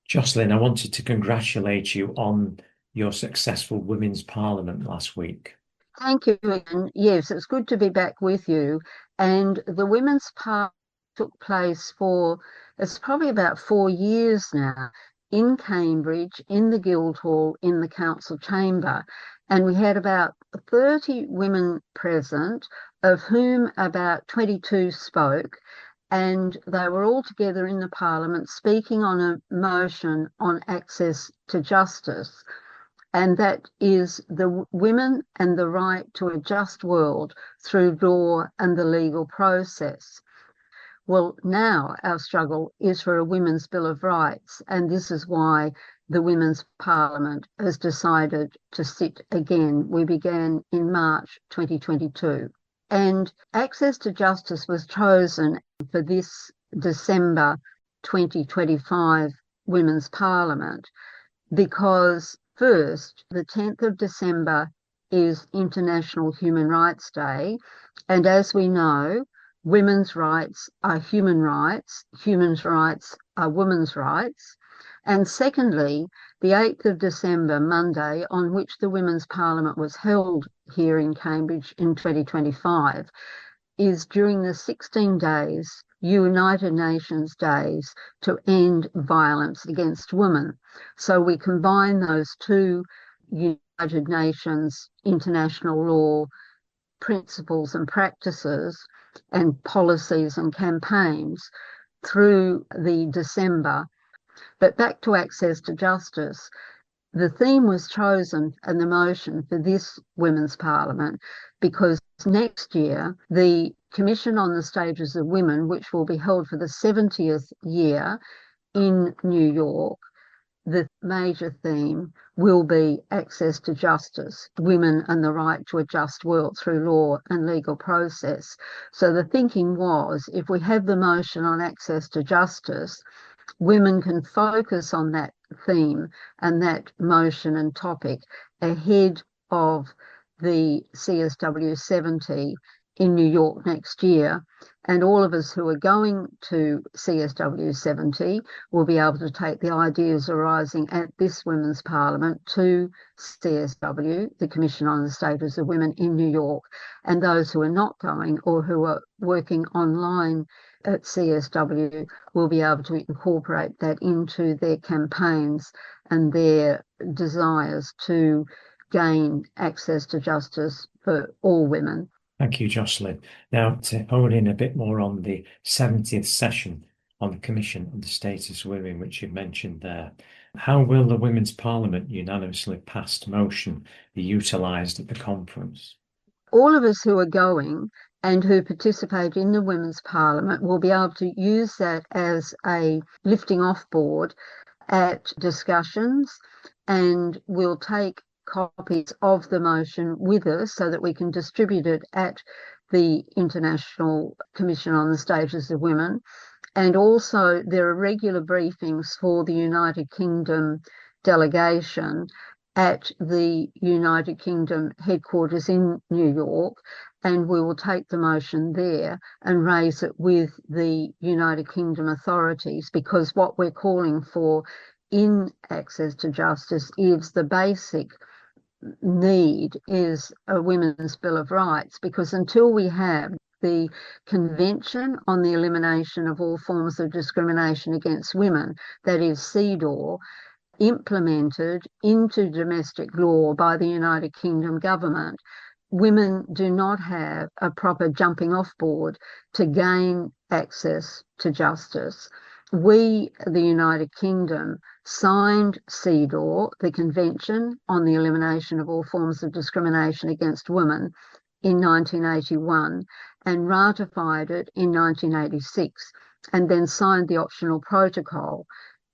Jocelyn, I wanted to congratulate you on your successful Women's Parliament last week. Thank you again. Yes, it's good to be back with you. And the Women's Park took place it's probably about 4 years now in Cambridge, in the Guildhall, in the Council Chamber. And we had about 30 women present, of whom about 22 spoke. And they were all together in the Parliament speaking on a motion on access to justice, and that is the women and the right to a just world through law and the legal process. Well, now our struggle is for a Women's Bill of Rights, and this is why the Women's Parliament has decided to sit again. We began in March 2022, and access to justice was chosen for this December 2025 Women's Parliament because first, the 10th of December is International Human Rights Day. And as we know, women's rights are human rights are women's rights. And secondly, the 8th of December, Monday, on which the Women's Parliament was held here in Cambridge in 2025, is during the 16 days United Nations days to end violence against women. So we combine those two United Nations international law principles and practices and policies and campaigns through the December. But back to access to justice. The theme was chosen and the motion for this Women's Parliament because next year the Commission on the Status of Women, which will be held for the 70th year in New York, the major theme will be access to justice, women and the right to a just world through law and legal process. So the thinking was, if we have the motion on access to justice, women can focus on that theme and that motion and topic ahead of the CSW 70 in New York next year. And all of us who are going to CSW 70 will be able to take the ideas arising at this Women's Parliament to CSW, the Commission on the Status of Women in New York. And those who are not going or who are working online at CSW will be able to incorporate that into their campaigns and their desires to gain access to justice for all women. Thank you, Jocelyn. Now, to hone in a bit more on the 70th session on the Commission on the Status of Women, which you mentioned there, how will the Women's Parliament unanimously passed motion be utilised at the conference? All of us who are going and who participate in the Women's Parliament will be able to use that as a lifting off board at discussions, and we'll take copies of the motion with us so that we can distribute it at the International Commission on the Status of Women. And also there are regular briefings for the United Kingdom delegation at the United Kingdom headquarters in New York, and we will take the motion there and raise it with the United Kingdom authorities, because what we're calling for in access to justice is the basic need is a Women's Bill of Rights, because until we have the Convention on the Elimination of All Forms of Discrimination Against Women, that is CEDAW, implemented into domestic law by the United Kingdom government, women do not have a proper jumping off board to gain access to justice. We, the United Kingdom, signed CEDAW, the Convention on the Elimination of All Forms of Discrimination Against Women, in 1981 and ratified it in 1986, and then signed the optional protocol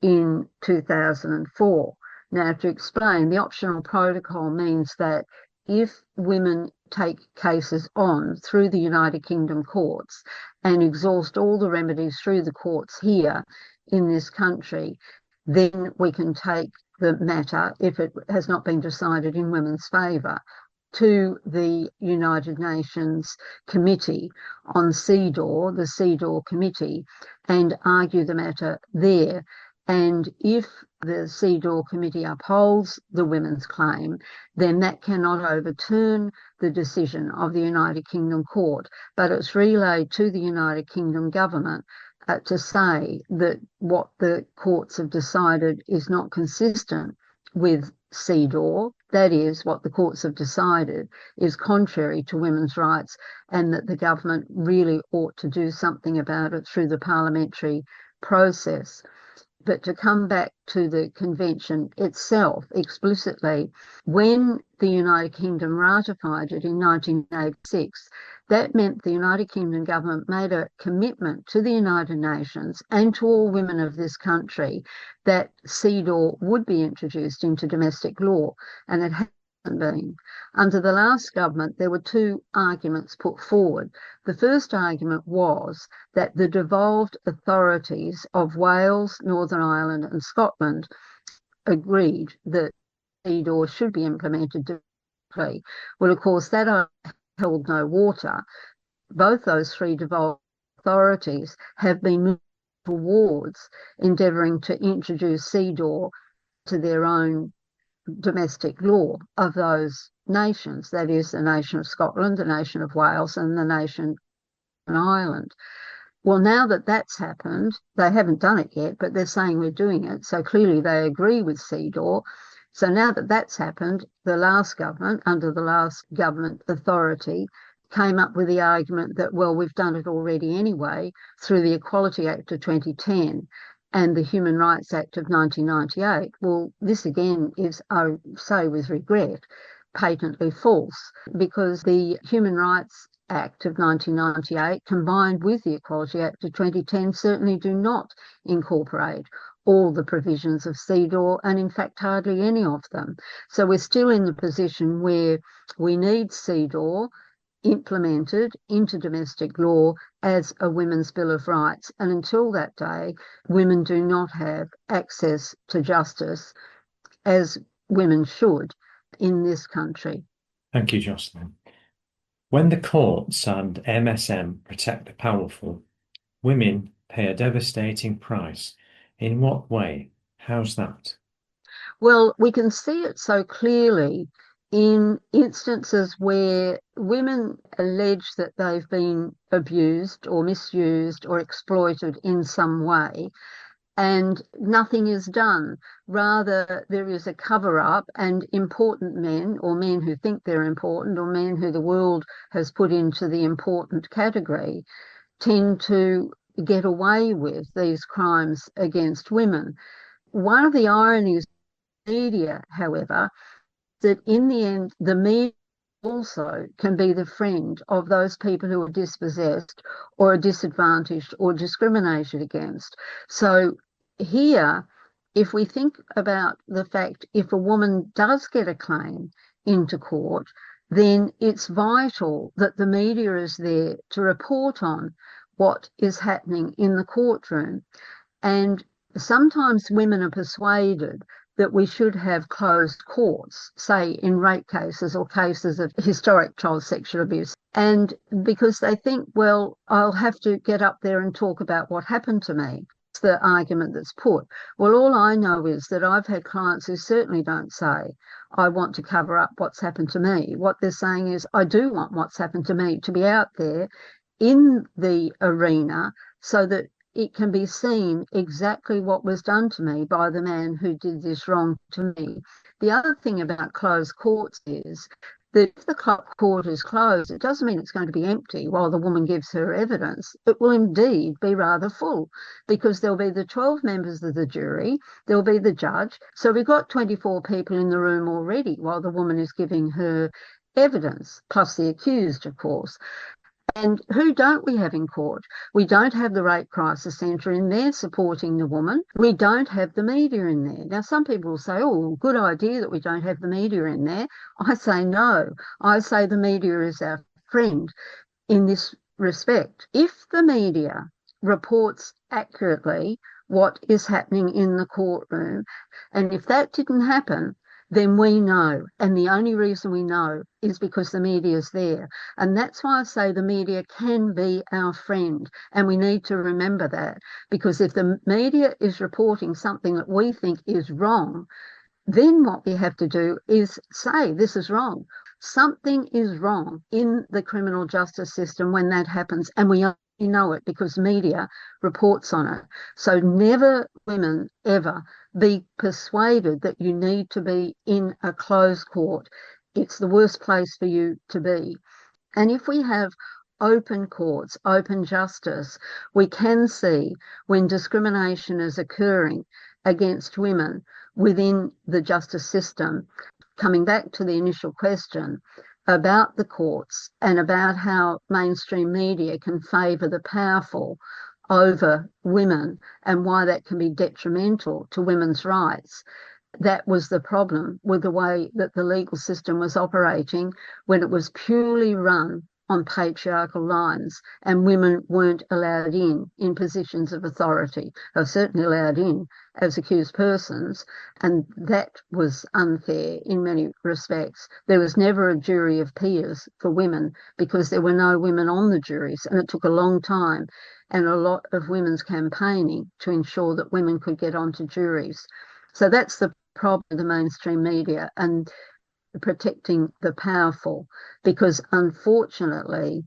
in 2004. Now, to explain, the optional protocol means that if women take cases on through the United Kingdom courts and exhaust all the remedies through the courts here in this country, then we can take the matter, if it has not been decided in women's favour, to the United Nations Committee on CEDAW, the CEDAW Committee, and argue the matter there. And if the CEDAW committee upholds the women's claim, then that cannot overturn the decision of the United Kingdom court, but it's relayed to the United Kingdom government to say that what the courts have decided is not consistent with CEDAW. That is, what the courts have decided is contrary to women's rights, and that the government really ought to do something about it through the parliamentary process. But to come back to the convention itself explicitly, when the United Kingdom ratified it in 1986, that meant the United Kingdom government made a commitment to the United Nations and to all women of this country that CEDAW would be introduced into domestic law, and it hasn't been. Under the last government, there were two arguments put forward. The first argument was that the devolved authorities of Wales, Northern Ireland and Scotland agreed that CEDAW should be implemented directly. Well, of course, that held no water. Both those three devolved authorities have been moving towards endeavouring to introduce CEDAW to their own domestic law of those nations, that is the nation of Scotland, the nation of Wales and the nation of Ireland. Well, now that that's happened, they haven't done it yet, but they're saying we're doing it, so clearly they agree with CEDAW. So now that that's happened, the last government, under the last government authority, came up with the argument that, well, we've done it already anyway through the Equality Act of 2010 and the Human Rights Act of 1998. Well, this again is, I say with regret, patently false, because the Human Rights Act of 1998 combined with the Equality Act of 2010 certainly do not incorporate all the provisions of CEDAW, and in fact hardly any of them. So we're still in the position where we need CEDAW implemented into domestic law as a Women's Bill of Rights. And until that day, women do not have access to justice as women should in this country. Thank you, Jocelynne. When the courts and MSM protect the powerful, women pay a devastating price. In what way? How's that? Well, we can see it so clearly in instances where women allege that they've been abused or misused or exploited in some way, and nothing is done. Rather, there is a cover-up, and important men, or men who think they're important, or men who the world has put into the important category, tend to get away with these crimes against women. One of the ironies of the media, however, that in the end, the media also can be the friend of those people who are dispossessed or are disadvantaged or discriminated against. So here, if we think about the fact if a woman does get a claim into court, then it's vital that the media is there to report on what is happening in the courtroom. And sometimes women are persuaded that we should have closed courts, say in rape cases or cases of historic child sexual abuse. And because they think, well, I'll have to get up there and talk about what happened to me. It's the argument that's put. Well, all I know is that I've had clients who certainly don't say, I want to cover up what's happened to me. What they're saying is, I do want what's happened to me to be out there in the arena so that it can be seen exactly what was done to me by the man who did this wrong to me. The other thing about closed courts is that if the court is closed, it doesn't mean it's going to be empty while the woman gives her evidence. It will indeed be rather full, because there'll be the 12 members of the jury, there'll be the judge. So we've got 24 people in the room already while the woman is giving her evidence, plus the accused, of course. And who don't we have in court? We don't have the Rape Crisis Centre in there supporting the woman. We don't have the media in there. Now, some people will say, oh, good idea that we don't have the media in there. I say no. I say the media is our friend in this respect. If the media reports accurately what is happening in the courtroom, and if that didn't happen, then we know. And the only reason we know is because the media is there. And that's why I say the media can be our friend. And we need to remember that, because if the media is reporting something that we think is wrong, then what we have to do is say this is wrong. Something is wrong in the criminal justice system when that happens, and we only know it because media reports on it. So never, women, ever be persuaded that you need to be in a closed court. It's the worst place for you to be. And if we have open courts, open justice, we can see when discrimination is occurring against women within the justice system. Coming back to the initial question about the courts and about how mainstream media can favour the powerful over women and why that can be detrimental to women's rights. That was the problem with the way that the legal system was operating when it was purely run on patriarchal lines and women weren't allowed in positions of authority. They were certainly allowed in as accused persons, and that was unfair in many respects. There was never a jury of peers for women because there were no women on the juries, and it took a long time and a lot of women's campaigning to ensure that women could get onto juries. So that's the problem with the mainstream media and protecting the powerful, because unfortunately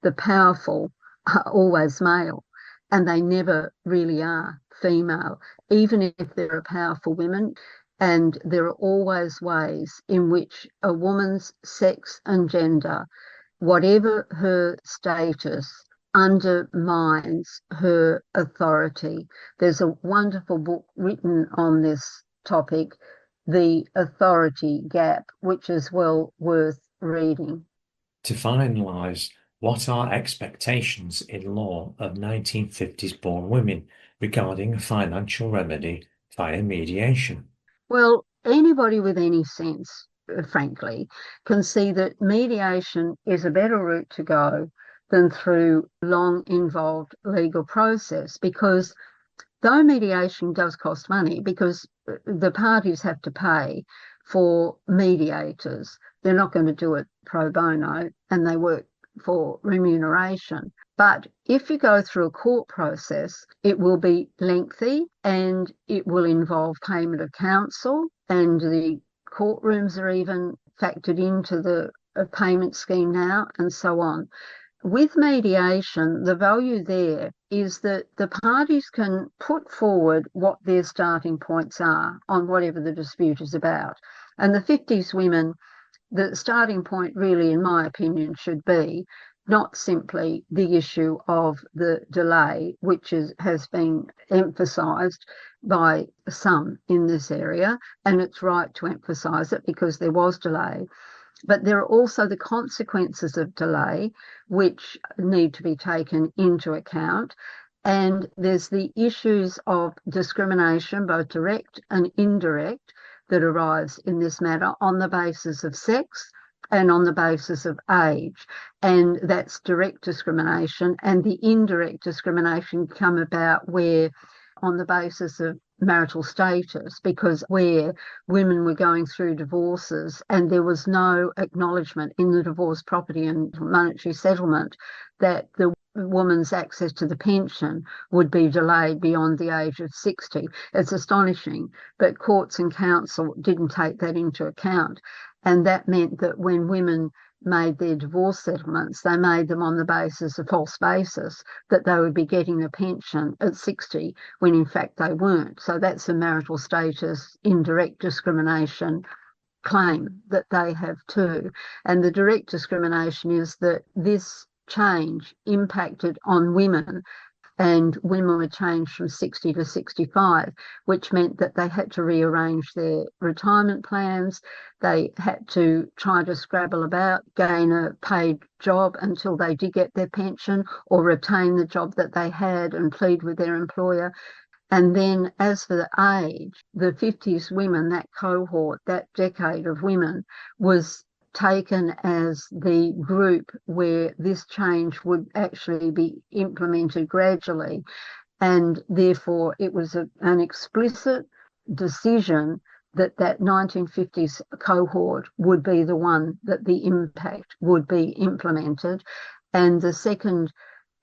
the powerful are always male and they never really are female, even if there are powerful women. And there are always ways in which a woman's sex and gender, whatever her status, undermines her authority. There's a wonderful book written on this topic, The Authority Gap, which is well worth reading. To finalise, what are expectations in law of 1950s born women regarding a financial remedy via mediation? Well, anybody with any sense, frankly, can see that mediation is a better route to go than through long involved legal process, because though mediation does cost money, because the parties have to pay for mediators, they're not going to do it pro bono and they work for remuneration. But if you go through a court process, it will be lengthy and it will involve payment of counsel, and the courtrooms are even factored into the payment scheme now, and so on. With mediation, the value there is that the parties can put forward what their starting points are on whatever the dispute is about. And the 50s women, the starting point really, in my opinion, should be not simply the issue of the delay, which has been emphasised by some in this area, and it's right to emphasise it because there was delay. But there are also the consequences of delay, which need to be taken into account. And there's the issues of discrimination, both direct and indirect, that arise in this matter on the basis of sex and on the basis of age. And that's direct discrimination, and the indirect discrimination come about where on the basis of marital status, because where women were going through divorces and there was no acknowledgement in the divorce property and monetary settlement that the woman's access to the pension would be delayed beyond the age of 60. It's astonishing, but courts and council didn't take that into account. And that meant that when women made their divorce settlements, they made them on the basis, a false basis, that they would be getting a pension at 60 when in fact they weren't. So that's a marital status indirect discrimination claim that they have too. And the direct discrimination is that this change impacted on women, and women were changed from 60 to 65, which meant that they had to rearrange their retirement plans. They had to try to scrabble about, gain a paid job until they did get their pension, or retain the job that they had and plead with their employer. And then as for the age, the 50s women, that cohort, that decade of women, was taken as the group where this change would actually be implemented gradually. And therefore it was an explicit decision that 1950s cohort would be the one that the impact would be implemented. And the second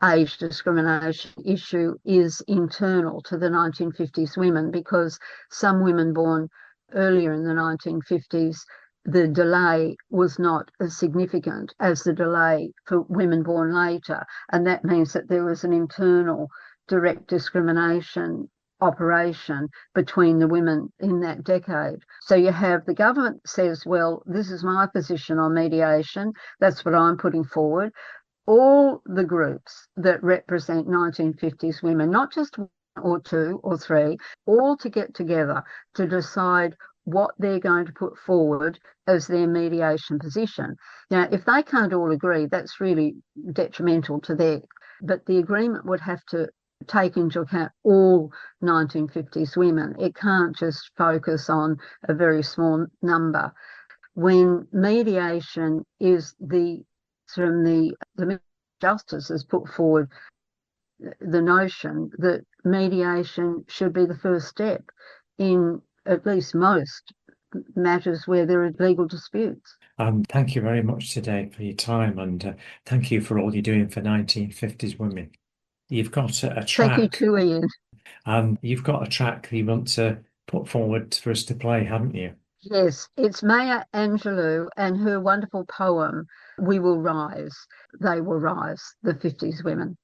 age discrimination issue is internal to the 1950s women, because some women born earlier in the 1950s, the delay was not as significant as the delay for women born later. And that means that there was an internal direct discrimination operation between the women in that decade. So you have the government says, well, this is my position on mediation. That's what I'm putting forward. All the groups that represent 1950s women, not just one or two or three, all to get together to decide what they're going to put forward as their mediation position. Now, if they can't all agree, that's really detrimental to their, but the agreement would have to take into account all 1950s women. It can't just focus on a very small number. When mediation is from the Justice has put forward the notion that mediation should be the first step in at least most matters where there are legal disputes. Thank you very much today for your time, and thank you for all you're doing for 1950s women. You've got a Thank you track, too, Ian. and you've got a track you want to put forward for us to play, haven't you? Yes, it's Maya Angelou and her wonderful poem, We Will Rise, They Will Rise, the 50s women.